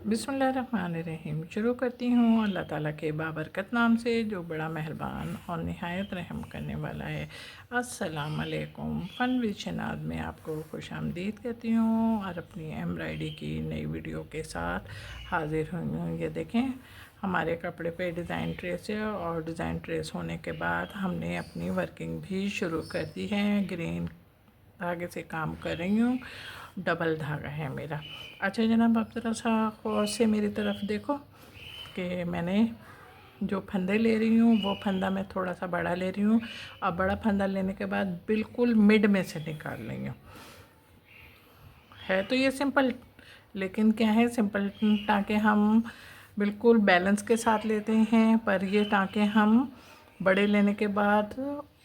बिस्मिल्लाहिर्रहमानिर्रहीम। शुरू करती हूँ अल्लाह ताला के बाबरकत नाम से जो बड़ा मेहरबान और निहायत रहम करने वाला है। अस्सलाम वालेकुम। फ़न विद शनाज़ में आपको खुश आमदीद कहती हूँ और अपनी एम्ब्रॉयडरी की नई वीडियो के साथ हाज़िर हुई हूँ। ये देखें, हमारे कपड़े पे डिज़ाइन ट्रेस है और डिज़ाइन ट्रेस होने के बाद हमने अपनी वर्किंग भी शुरू कर दी है। ग्रीन धागे से काम कर रही हूँ, डबल धागा है मेरा। अच्छा जनाब, आप ज़रा सा गौर से मेरी तरफ देखो कि मैंने जो फंदे ले रही हूँ वो फंदा मैं थोड़ा सा बड़ा ले रही हूँ और बड़ा फंदा लेने के बाद बिल्कुल मिड में से निकाल रही हूँ। है तो ये सिंपल, लेकिन क्या है, सिंपल टाँके हम बिल्कुल बैलेंस के साथ लेते हैं, पर ये टाँके हम बड़े लेने के बाद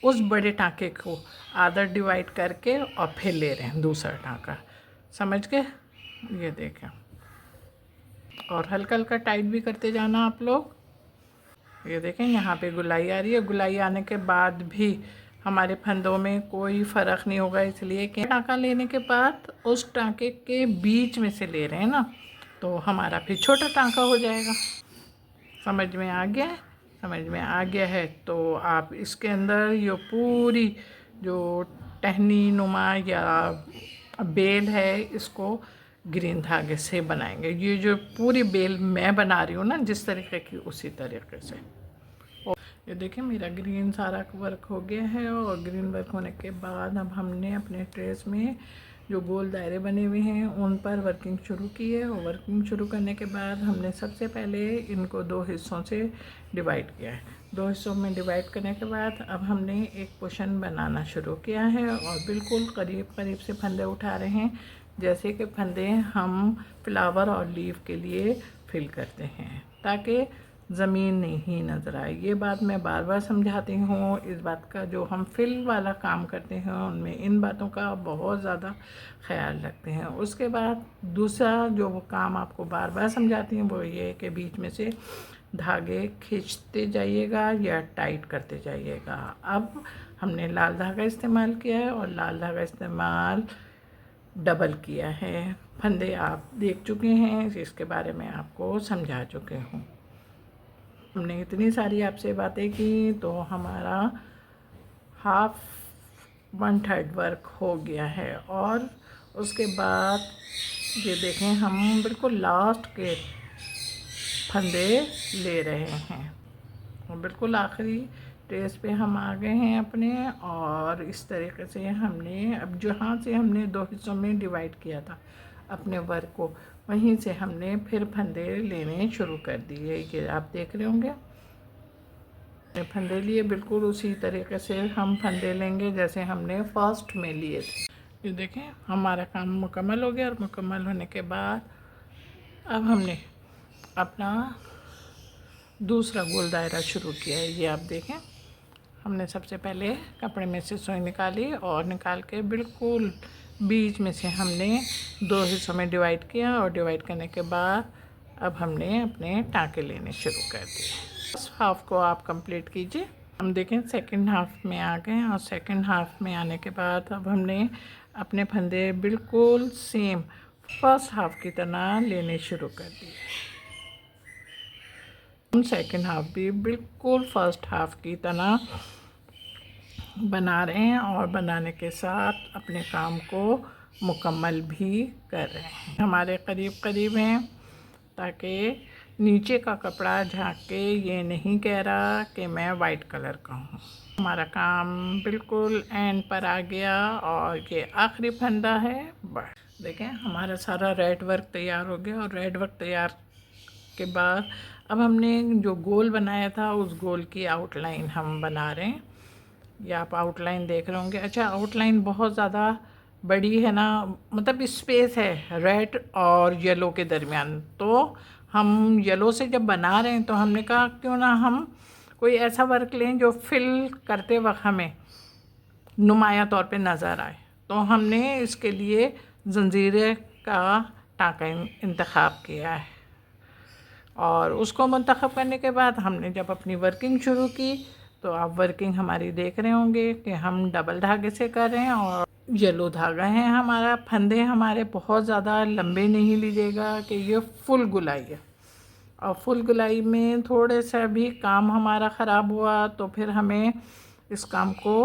उस बड़े टाँके को आधा डिवाइड करके और फिर ले रहे हैं दूसरा टाँका। समझ गए? ये देखें, और हल्का हल्का टाइट भी करते जाना आप लोग। ये देखें, यहाँ पे गुलाई आ रही है। गुलाई आने के बाद भी हमारे फंदों में कोई फ़र्क नहीं होगा, इसलिए कि टाँका लेने के बाद उस टाँके के बीच में से ले रहे हैं ना, तो हमारा फिर छोटा टाँका हो जाएगा। समझ में आ गया है? समझ में आ गया है तो आप इसके अंदर ये पूरी जो टहनी नुमा या बेल है इसको ग्रीन धागे से बनाएंगे। ये जो पूरी बेल मैं बना रही हूँ ना जिस तरीके की, उसी तरीके से। और ये देखिए, मेरा ग्रीन सारा वर्क हो गया है और ग्रीन वर्क होने के बाद अब हमने अपने ट्रेस में जो गोल दायरे बने हुए हैं उन पर वर्किंग शुरू की है। और वर्किंग शुरू करने के बाद हमने सबसे पहले इनको दो हिस्सों से डिवाइड किया है। दो हिस्सों में डिवाइड करने के बाद अब हमने एक पोर्शन बनाना शुरू किया है और बिल्कुल करीब करीब से फंदे उठा रहे हैं, जैसे कि फंदे हम फ्लावर और लीफ के लिए फिल करते हैं ताकि ज़मीन नहीं नज़र आए। ये बात मैं बार बार समझाती हूँ। इस बात का जो हम फिल वाला काम करते हैं उनमें इन बातों का बहुत ज़्यादा ख्याल रखते हैं। उसके बाद दूसरा जो वो काम आपको बार बार समझाती हूँ वो ये है कि बीच में से धागे खींचते जाइएगा या टाइट करते जाइएगा। अब हमने लाल धागा इस्तेमाल किया है और लाल धागा इस्तेमाल डबल किया है। फंदे आप देख चुके हैं, इसके बारे में आपको समझा चुके हूँ। हमने इतनी सारी आपसे बातें की तो हमारा हाफ 1/3 वर्क हो गया है। और उसके बाद ये देखें, हम बिल्कुल लास्ट के फंदे ले रहे हैं और बिल्कुल आखिरी ट्रेस पे हम आ गए हैं अपने। और इस तरीके से हमने अब जहाँ से हमने दो हिस्सों में डिवाइड किया था अपने वर्क को, वहीं से हमने फिर फंदे लेने शुरू कर दिए। ये आप देख रहे होंगे, फंदे लिए बिल्कुल उसी तरीके से हम फंदे लेंगे जैसे हमने फर्स्ट में लिए थे। ये देखें, हमारा काम मुकम्मल हो गया और मुकम्मल होने के बाद अब हमने अपना दूसरा गोल दायरा शुरू किया है। ये आप देखें, हमने सबसे पहले कपड़े में से सुई निकाली और निकाल के बिल्कुल बीच में से हमने दो हिस्सों में डिवाइड किया और डिवाइड करने के बाद अब हमने अपने टाँके लेने शुरू कर दिए। फर्स्ट हाफ को आप कंप्लीट कीजिए। हम देखें सेकंड हाफ में आ गए और सेकंड हाफ में आने के बाद अब हमने अपने फंदे बिल्कुल सेम फर्स्ट हाफ की तरह लेने शुरू कर दिए। हम सेकंड हाफ भी बिल्कुल फर्स्ट हाफ की तरह बना रहे हैं और बनाने के साथ अपने काम को मुकम्मल भी कर रहे हैं। हमारे करीब करीब हैं ताकि नीचे का कपड़ा झाँक के ये नहीं कह रहा कि मैं वाइट कलर का हूँ। हमारा काम बिल्कुल एंड पर आ गया और ये आखिरी फंदा है। बस देखें, हमारा सारा रेड वर्क तैयार हो गया और रेड वर्क तैयार के बाद अब हमने जो गोल बनाया था उस गोल की आउटलाइन हम बना रहे हैं। ये आप आउटलाइन देख रहे होंगे। अच्छा, आउटलाइन बहुत ज़्यादा बड़ी है ना, मतलब स्पेस है रेड और येलो के दरमियान, तो हम येलो से जब बना रहे हैं तो हमने कहा क्यों ना हम कोई ऐसा वर्क लें जो फिल करते वक्त हमें नुमाया तौर पे नज़र आए। तो हमने इसके लिए जंजीरे का टाँका इंतखाब किया है और उसको मुंतखब करने के बाद हमने जब अपनी वर्किंग शुरू की तो आप वर्किंग हमारी देख रहे होंगे कि हम डबल धागे से कर रहे हैं और येलो धागा है हमारा। फंदे हमारे बहुत ज़्यादा लंबे नहीं लीजिएगा कि ये फुल गुलाई है, और फुल गुलाई में थोड़े सा भी काम हमारा ख़राब हुआ तो फिर हमें इस काम को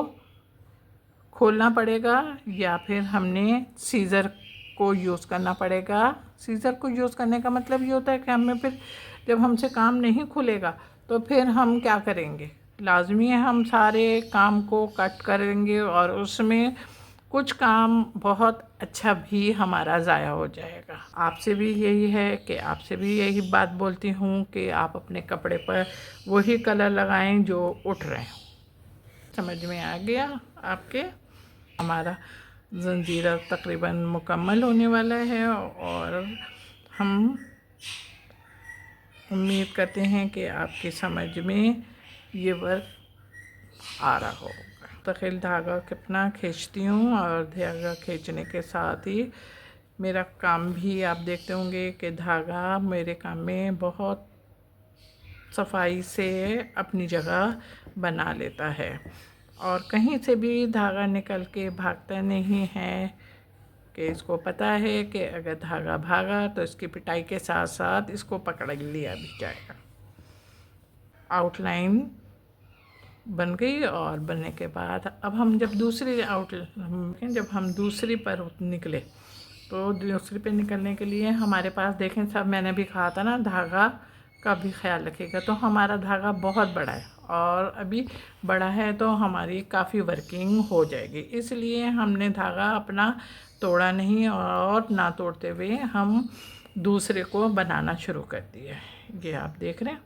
खोलना पड़ेगा, या फिर हमने सीज़र को यूज़ करना पड़ेगा। सीज़र को यूज़ करने का मतलब ये होता है कि हमें फिर जब हमसे काम नहीं खुलेगा तो फिर हम क्या करेंगे, लाजमी है हम सारे काम को कट करेंगे और उसमें कुछ काम बहुत अच्छा भी हमारा ज़ाया हो जाएगा। आपसे भी यही है कि आपसे भी यही बात बोलती हूँ कि आप अपने कपड़े पर वही कलर लगाएं जो उठ रहे हैं। समझ में आ गया आपके? हमारा जंजीरा तकरीबन मुकम्मल होने वाला है और हम उम्मीद करते हैं कि आपकी समझ में ये वर्क आ रहा होगा। मुस्तकिल धागा कितना खींचती हूँ और धागा खींचने के साथ ही मेरा काम भी आप देखते होंगे कि धागा मेरे काम में बहुत सफाई से अपनी जगह बना लेता है और कहीं से भी धागा निकल के भागता नहीं है, कि इसको पता है कि अगर धागा भागा तो इसकी पिटाई के साथ साथ इसको पकड़ लिया भी जाएगा। आउटलाइन बन गई और बनने के बाद अब हम जब दूसरी पर निकले तो दूसरी पे निकलने के लिए हमारे पास देखें, सब मैंने भी कहा था ना, धागा का भी ख्याल रखिएगा। तो हमारा धागा बहुत बड़ा है और अभी बड़ा है तो हमारी काफ़ी वर्किंग हो जाएगी, इसलिए हमने धागा अपना तोड़ा नहीं और ना तोड़ते हुए हम दूसरे को बनाना शुरू कर दिया। ये आप देख रहे हैं।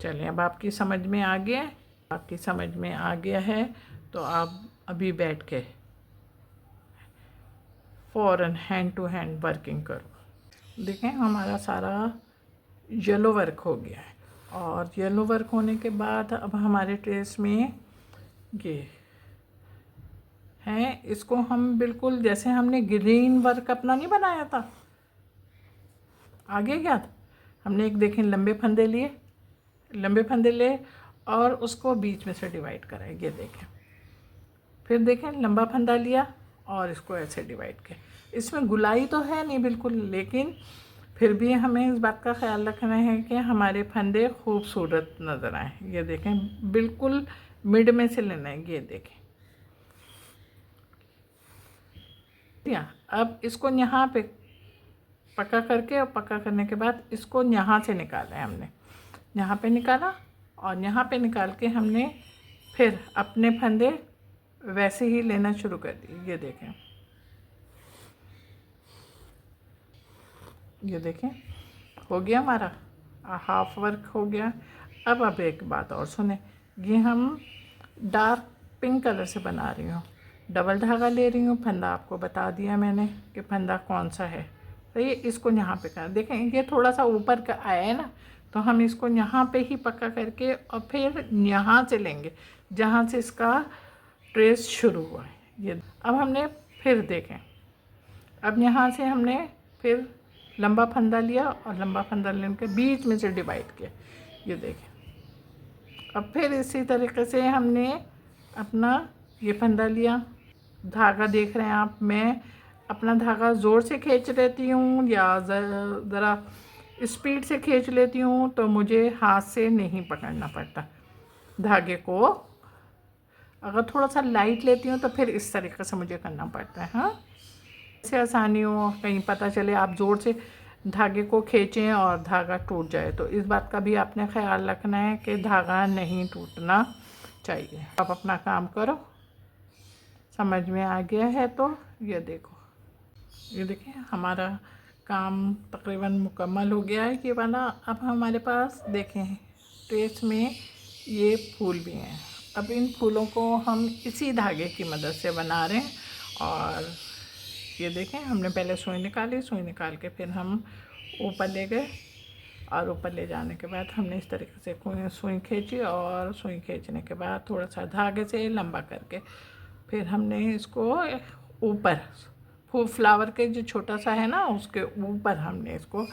चलिए, अब आपकी समझ में आ गया है। आपकी समझ में आ गया है तो आप अभी बैठ के फ़ौरन हैंड टू हैंड वर्किंग करो। देखें, हमारा सारा येलो वर्क हो गया है और येलो वर्क होने के बाद अब हमारे ट्रेस में ये है, इसको हम बिल्कुल जैसे हमने ग्रीन वर्क अपना नहीं बनाया था, आगे क्या था, हमने एक देखें लंबे फंदे लिए और उसको बीच में से डिवाइड करा, ये देखें। फिर देखें लंबा फंदा लिया और इसको ऐसे डिवाइड किया। इसमें गुलाई तो है नहीं बिल्कुल, लेकिन फिर भी हमें इस बात का ख्याल रखना है कि हमारे फंदे खूबसूरत नज़र आए। ये देखें, बिल्कुल मिड में से लेना है, ये देखें। अब इसको यहाँ पे पक्का करके और पक्का करने के बाद इसको यहाँ से निकाला है हमने, यहाँ पे निकाला और यहाँ पे निकाल के हमने फिर अपने फंदे वैसे ही लेना शुरू कर दिए। ये देखें हो गया हमारा हाफ वर्क हो गया। अब एक बात और सुने, ये हम डार्क पिंक कलर से बना रही हूँ, डबल धागा ले रही हूँ। फंदा आपको बता दिया मैंने कि फंदा कौन सा है, तो ये इसको यहाँ पे कर देखें, ये थोड़ा सा ऊपर का आया है ना, तो हम इसको यहाँ पे ही पक्का करके और फिर यहाँ से लेंगे जहाँ से इसका ट्रेस शुरू हुआ है। ये अब हमने फिर देखें, अब यहाँ से हमने फिर लंबा फंदा लिया और लंबा फंदा लेने के बीच में से डिवाइड किया। ये देखें, अब फिर इसी तरीके से हमने अपना ये फंदा लिया, धागा देख रहे हैं आप, मैं अपना धागा ज़ोर से खींच लेती हूँ या ज़रा स्पीड से खींच लेती हूँ, तो मुझे हाथ से नहीं पकड़ना पड़ता धागे को। अगर थोड़ा सा लाइट लेती हूँ तो फिर इस तरीके से मुझे करना पड़ता है। हाँ, इससे आसानी हो, कहीं पता चले आप ज़ोर से धागे को खींचें और धागा टूट जाए, तो इस बात का भी आपने ख्याल रखना है कि धागा नहीं टूटना चाहिए। आप अपना काम करो, समझ में आ गया है तो ये देखो, ये देखें हमारा काम तकरीबन मुकम्मल हो गया है ये वाला। अब हमारे पास देखें ट्रेस में ये फूल भी हैं। अब इन फूलों को हम इसी धागे की मदद से बना रहे हैं और ये देखें, हमने पहले सुई निकाली, सुई निकाल के फिर हम ऊपर ले गए और ऊपर ले जाने के बाद हमने इस तरीके से सुई खींची और सुई खींचने के बाद थोड़ा सा धागे से लंबा करके फिर हमने इसको ऊपर फ्लावर के जो छोटा सा है ना, उसके ऊपर हमने इसको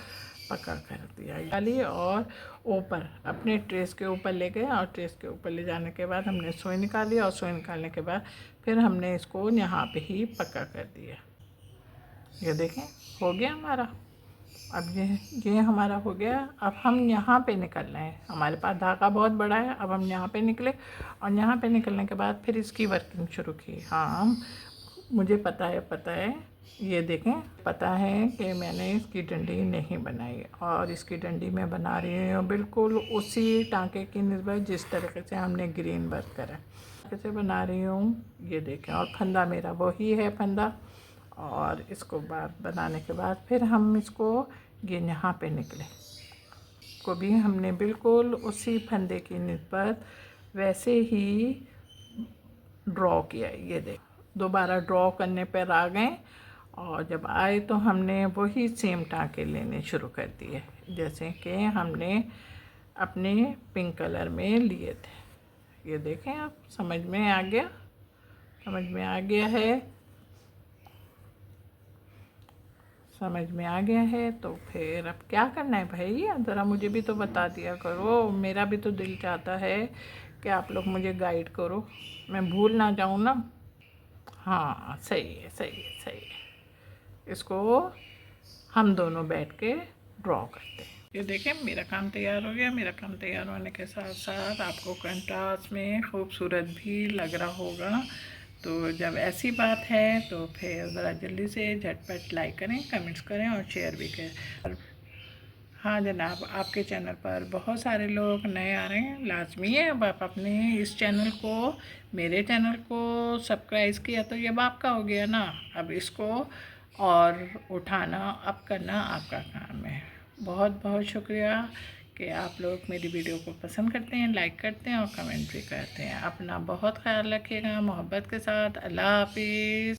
पका कर दिया डाली और ऊपर अपने ट्रेस के ऊपर ले गए और ट्रेस के ऊपर ले जाने के बाद हमने सोई निकाली और सोई निकालने के बाद फिर हमने इसको यहाँ पे ही पका कर दिया। ये देखें हो गया हमारा। अब ये हमारा हो गया। अब हम यहाँ पे निकलना है, हमारे पास धागा बहुत बड़ा है। अब हम यहाँ पे निकले और यहाँ पे निकलने के बाद फिर इसकी वर्किंग शुरू की। हाँ मुझे पता है, ये देखें पता है कि मैंने इसकी डंडी नहीं बनाई और इसकी डंडी मैं बना रही हूँ बिल्कुल उसी टाँके की निस्बत जिस तरीके से हमने ग्रीन वर्क करा, कैसे बना रही हूँ ये देखें। और फंदा मेरा वही है फंदा। और इसको बाद बनाने के बाद फिर हम इसको ये यहाँ पे निकले को भी हमने बिल्कुल उसी फंदे की निस्बत वैसे ही ड्रॉ किया। ये देख दोबारा ड्रॉ करने पर आ गए और जब आए तो हमने वही सेम टाँके लेने शुरू कर दिए जैसे कि हमने अपने पिंक कलर में लिए थे। ये देखें आप समझ में आ गया, समझ में आ गया है, समझ में आ गया है। तो फिर अब क्या करना है भाई, ज़रा मुझे भी तो बता दिया करो, मेरा भी तो दिल चाहता है कि आप लोग मुझे गाइड करो, मैं भूल ना जाऊँ ना। हाँ सही है सही है सही है। इसको हम दोनों बैठ के ड्रॉ करते हैं। ये देखें मेरा काम तैयार हो गया। मेरा काम तैयार होने के साथ साथ आपको कंट्रास्ट में खूबसूरत भी लग रहा होगा। तो जब ऐसी बात है तो फिर ज़रा जल्दी से झटपट लाइक करें, कमेंट्स करें और शेयर भी करें। हाँ जनाब, आपके चैनल पर बहुत सारे लोग नए आ रहे हैं, लाजमी है अब आप अपने इस चैनल को, मेरे चैनल को सब्सक्राइब किया तो ये अब आपका हो गया ना। अब इसको और उठाना अब करना आपका काम है। बहुत बहुत शुक्रिया कि आप लोग मेरी वीडियो को पसंद करते हैं, लाइक करते हैं और कमेंट भी करते हैं। अपना बहुत ख्याल रखिएगा मोहब्बत के साथ। अल्लाह हाफिज़।